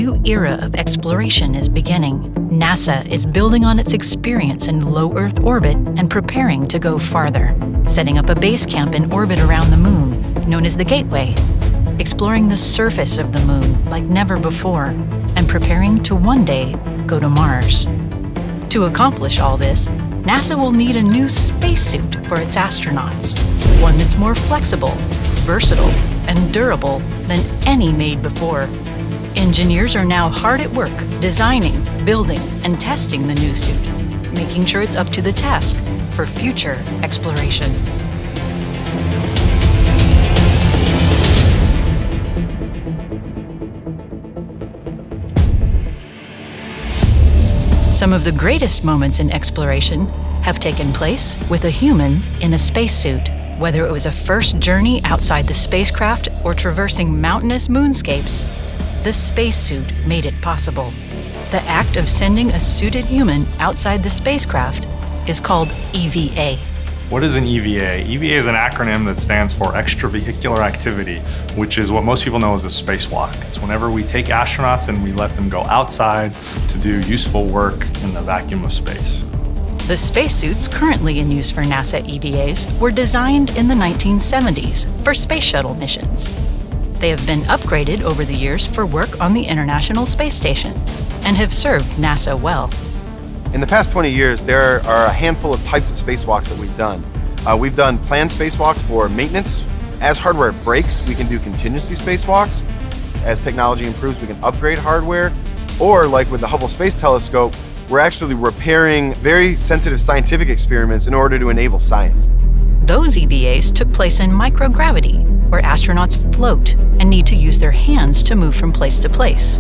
new era of exploration is beginning. NASA is building on its experience in low Earth orbit and preparing to go farther, setting up a base camp in orbit around the Moon, known as the Gateway, exploring the surface of the Moon like never before, and preparing to one day go to Mars. To accomplish all this, NASA will need a new spacesuit for its astronauts, one that's more flexible, versatile, and durable than any made before. Engineers are now hard at work designing, building, and testing the new suit, making sure it's up to the task for future exploration. Some of the greatest moments in exploration have taken place with a human in a spacesuit. Whether it was a first journey outside the spacecraft or traversing mountainous moonscapes, the spacesuit made it possible. The act of sending a suited human outside the spacecraft is called EVA. What is an EVA? EVA is an acronym that stands for extravehicular activity, which is what most people know as a spacewalk. It's whenever we take astronauts and we let them go outside to do useful work in the vacuum of space. The spacesuits currently in use for NASA EVAs were designed in the 1970s for space shuttle missions. They have been upgraded over the years for work on the International Space Station and have served NASA well. In the past 20 years, there are a handful of types of spacewalks that we've done. We've done planned spacewalks for maintenance. As hardware breaks, we can do contingency spacewalks. As technology improves, we can upgrade hardware. Or like with the Hubble Space Telescope, we're actually repairing very sensitive scientific experiments in order to enable science. Those EVAs took place in microgravity, where astronauts float and need to use their hands to move from place to place.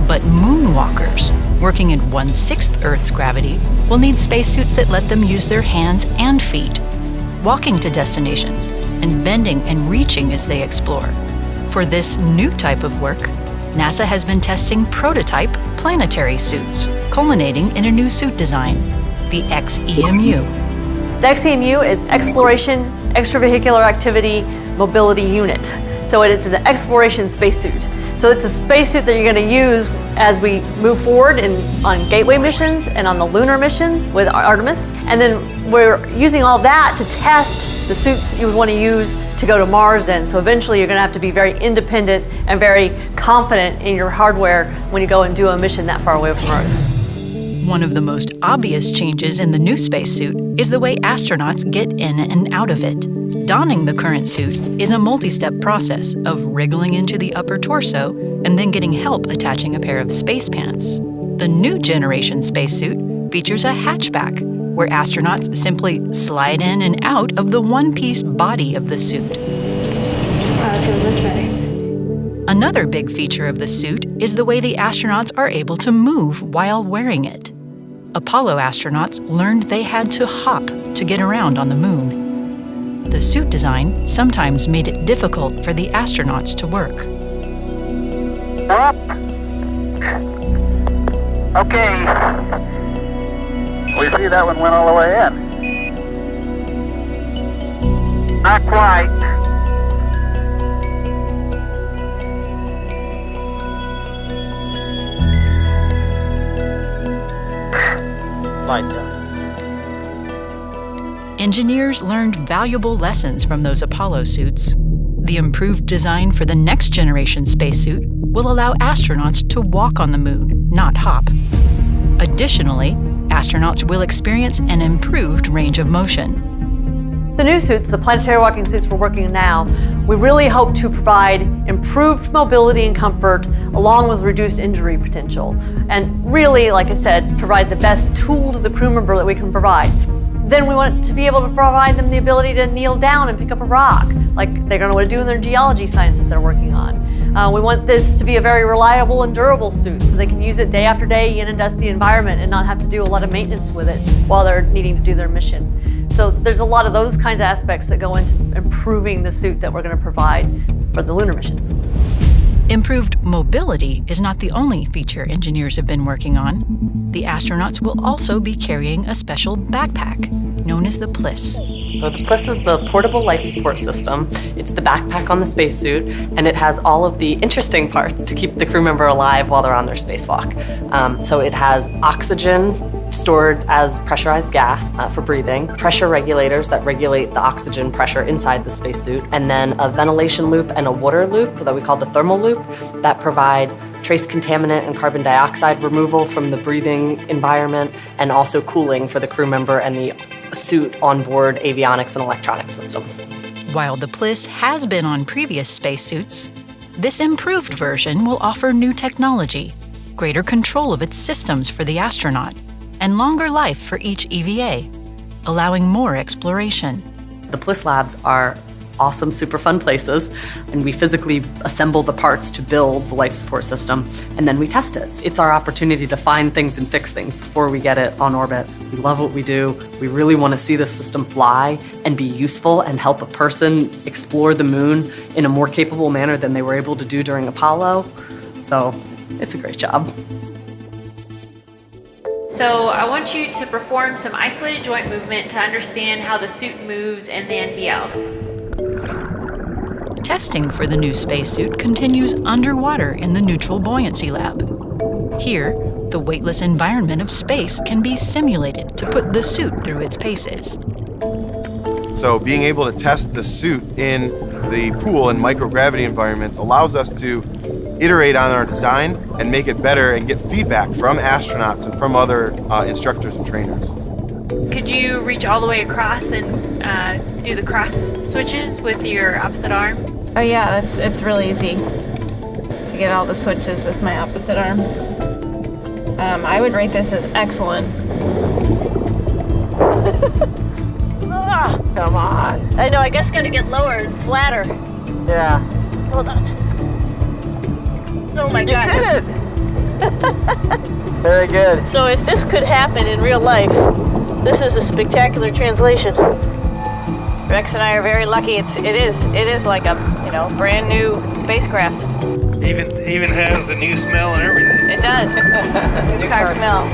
But moonwalkers, working at 1/6 Earth's gravity, will need spacesuits that let them use their hands and feet, walking to destinations and bending and reaching as they explore. For this new type of work, NASA has been testing prototype planetary suits, culminating in a new suit design, the XEMU. The XEMU is Exploration Extravehicular Activity Mobility Unit. So it's an exploration spacesuit. So it's a spacesuit that you're going to use as we move forward on Gateway missions and on the lunar missions with Artemis. And then we're using all that to test the suits you would want to use to go to Mars in. So eventually you're going to have to be very independent and very confident in your hardware when you go and do a mission that far away from Earth. One of the most obvious changes in the new spacesuit is the way astronauts get in and out of it. Donning the current suit is a multi-step process of wriggling into the upper torso and then getting help attaching a pair of space pants. The new generation spacesuit features a hatchback, where astronauts simply slide in and out of the one-piece body of the suit. It feels much better. Another big feature of the suit is the way the astronauts are able to move while wearing it. Apollo astronauts learned they had to hop to get around on the Moon. The suit design sometimes made it difficult for the astronauts to work. Up. Okay. We see that one went all the way in. Not quite. Light down. Engineers learned valuable lessons from those Apollo suits. The improved design for the next generation spacesuit will allow astronauts to walk on the Moon, not hop. Additionally, astronauts will experience an improved range of motion. The new suits, the planetary walking suits we're working on now, we really hope to provide improved mobility and comfort along with reduced injury potential. And really, like I said, provide the best tool to the crew member that we can provide. Then we want to be able to provide them the ability to kneel down and pick up a rock, like they're going to want to do in their geology science that they're working on. We want this to be a very reliable and durable suit so they can use it day after day in a dusty environment and not have to do a lot of maintenance with it while they're needing to do their mission. So there's a lot of those kinds of aspects that go into improving the suit that we're going to provide for the lunar missions. Improved mobility is not the only feature engineers have been working on. The astronauts will also be carrying a special backpack known as the PLIS. So the PLIS is the Portable Life Support System. It's the backpack on the spacesuit, and it has all of the interesting parts to keep the crew member alive while they're on their spacewalk. So it has oxygen stored as pressurized gas for breathing, pressure regulators that regulate the oxygen pressure inside the spacesuit, and then a ventilation loop and a water loop that we call the thermal loop that provide trace contaminant and carbon dioxide removal from the breathing environment, and also cooling for the crew member and the suit onboard avionics and electronic systems. While the PLIS has been on previous spacesuits, this improved version will offer new technology, greater control of its systems for the astronaut, and longer life for each EVA, allowing more exploration. The PLIS labs are awesome, super fun places, and we physically assemble the parts to build the life support system, and then we test it. It's our opportunity to find things and fix things before we get it on orbit. We love what we do. We really want to see this system fly and be useful and help a person explore the moon in a more capable manner than they were able to do during Apollo. So it's a great job. So I want you to perform some isolated joint movement to understand how the suit moves and then be out. Testing for the new spacesuit continues underwater in the Neutral Buoyancy Lab. Here, the weightless environment of space can be simulated to put the suit through its paces. So being able to test the suit in the pool and microgravity environments allows us to iterate on our design and make it better and get feedback from astronauts and from other instructors and trainers. Could you reach all the way across and do the cross switches with your opposite arm? Oh yeah, it's really easy to get all the switches with my opposite arm. I would rate this as excellent. Come on. I know, I guess gonna get lower and flatter. Yeah. Hold on. Oh my You God. did it! Very good. So if this could happen in real life, this is a spectacular translation. Rex and I are very lucky. It is like a brand new spacecraft. Even has the new smell and everything. It does. New car smell.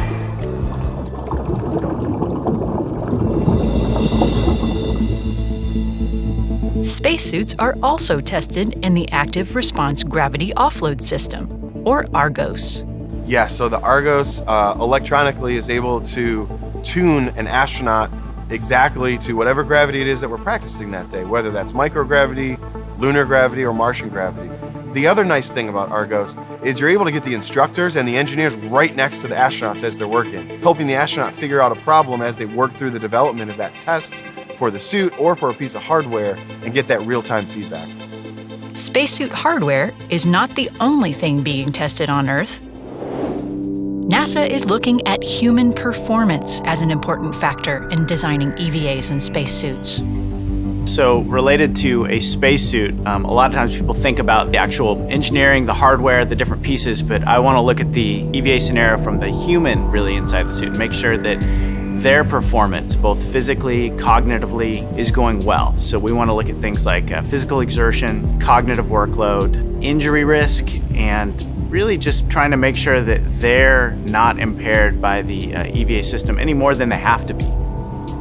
Spacesuits are also tested in the Active Response Gravity Offload System, or ARGOS. Yeah, so the Argos electronically is able to tune an astronaut exactly to whatever gravity it is that we're practicing that day, whether that's microgravity, lunar gravity, or Martian gravity. The other nice thing about Argos is you're able to get the instructors and the engineers right next to the astronauts as they're working, helping the astronaut figure out a problem as they work through the development of that test for the suit or for a piece of hardware and get that real-time feedback. Spacesuit hardware is not the only thing being tested on Earth. NASA is looking at human performance as an important factor in designing EVAs and spacesuits. So related to a spacesuit, a lot of times people think about the actual engineering, the hardware, the different pieces, but I want to look at the EVA scenario from the human really inside the suit and make sure that their performance, both physically, cognitively, is going well. So we want to look at things like physical exertion, cognitive workload, injury risk, and really just trying to make sure that they're not impaired by the EVA system any more than they have to be.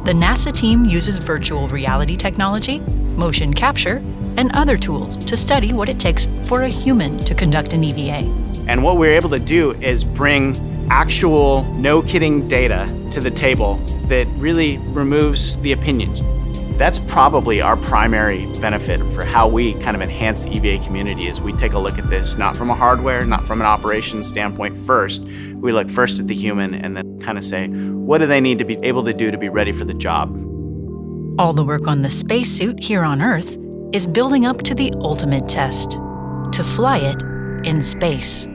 The NASA team uses virtual reality technology, motion capture, and other tools to study what it takes for a human to conduct an EVA. And what we're able to do is bring actual, no-kidding data to the table that really removes the opinions. That's probably our primary benefit for how we kind of enhance the EVA community is we take a look at this not from a hardware, not from an operations standpoint first. We look first at the human and then kind of say, what do they need to be able to do to be ready for the job? All the work on the spacesuit here on Earth is building up to the ultimate test, to fly it in space.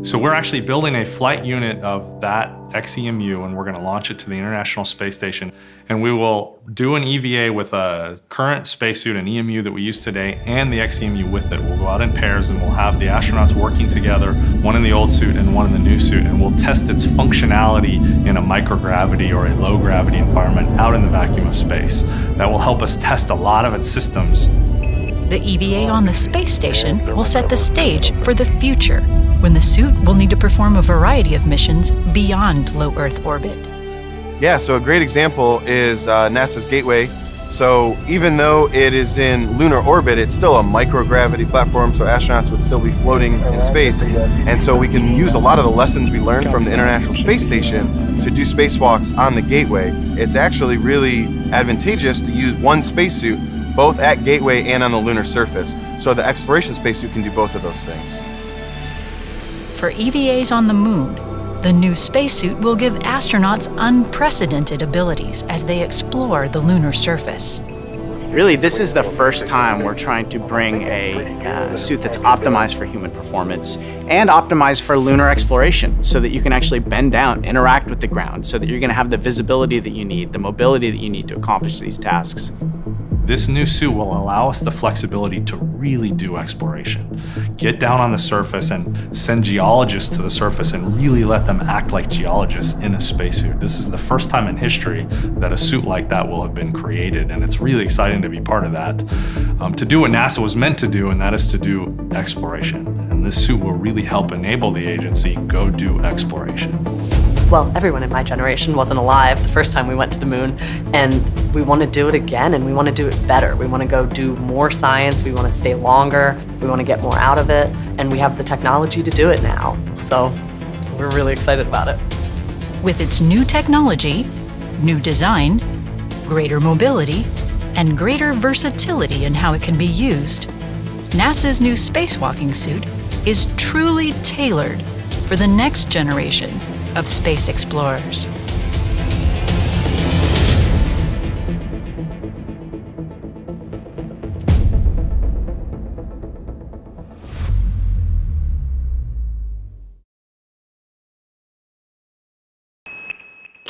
So we're actually building a flight unit of that XEMU, and we're going to launch it to the International Space Station. And we will do an EVA with a current spacesuit, an EMU that we use today, and the XEMU with it. We'll go out in pairs and we'll have the astronauts working together, one in the old suit and one in the new suit, and we'll test its functionality in a microgravity or a low gravity environment out in the vacuum of space. That will help us test a lot of its systems. The EVA on the space station will set the stage for the future, when the suit will need to perform a variety of missions beyond low Earth orbit. Yeah, so a great example is NASA's Gateway. So even though it is in lunar orbit, it's still a microgravity platform, so astronauts would still be floating in space. And so we can use a lot of the lessons we learned from the International Space Station to do spacewalks on the Gateway. It's actually really advantageous to use one spacesuit both at Gateway and on the lunar surface. So the exploration spacesuit can do both of those things. For EVAs on the moon, the new spacesuit will give astronauts unprecedented abilities as they explore the lunar surface. Really, this is the first time we're trying to bring a suit that's optimized for human performance and optimized for lunar exploration so that you can actually bend down, interact with the ground, so that you're going to have the visibility that you need, the mobility that you need to accomplish these tasks. This new suit will allow us the flexibility to really do exploration. Get down on the surface and send geologists to the surface and really let them act like geologists in a spacesuit. This is the first time in history that a suit like that will have been created, and it's really exciting to be part of that. To do what NASA was meant to do, and that is to do exploration. And this suit will really help enable the agency go do exploration. Well, everyone in my generation wasn't alive the first time we went to the moon, and we want to do it again, and we want to do it better. We want to go do more science, we want to stay longer, we want to get more out of it, and we have the technology to do it now. So we're really excited about it. With its new technology, new design, greater mobility, and greater versatility in how it can be used, NASA's new spacewalking suit is truly tailored for the next generation of space explorers.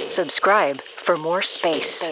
Subscribe for more space.